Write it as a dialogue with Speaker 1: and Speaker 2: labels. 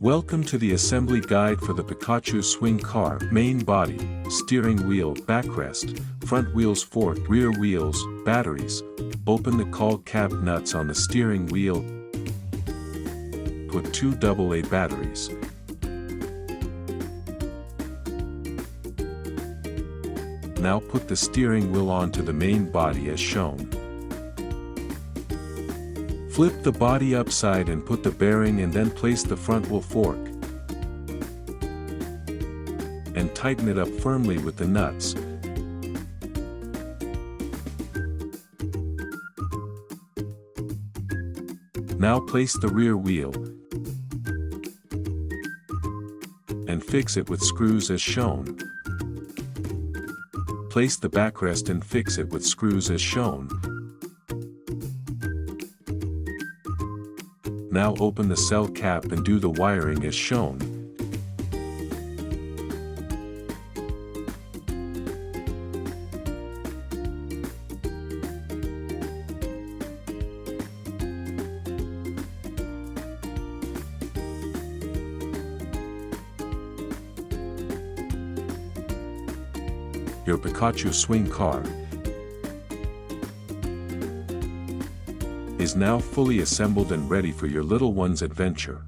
Speaker 1: Welcome to the assembly guide for the Pikachu Swing-Car. Main body, steering wheel, backrest, front wheels, fork, rear wheels, batteries. Open the caulk cap nuts on the steering wheel. Put 2 AA batteries. Now put the steering wheel onto the main body as shown. Flip the body upside and put the bearing and then place the front wheel fork. And tighten it up firmly with the nuts. Now place the rear wheel and fix it with screws as shown. Place the backrest and fix it with screws as shown. Now open the cell cap and do the wiring as shown. Your Pikachu Swing-Car is now fully assembled and ready for your little one's adventure.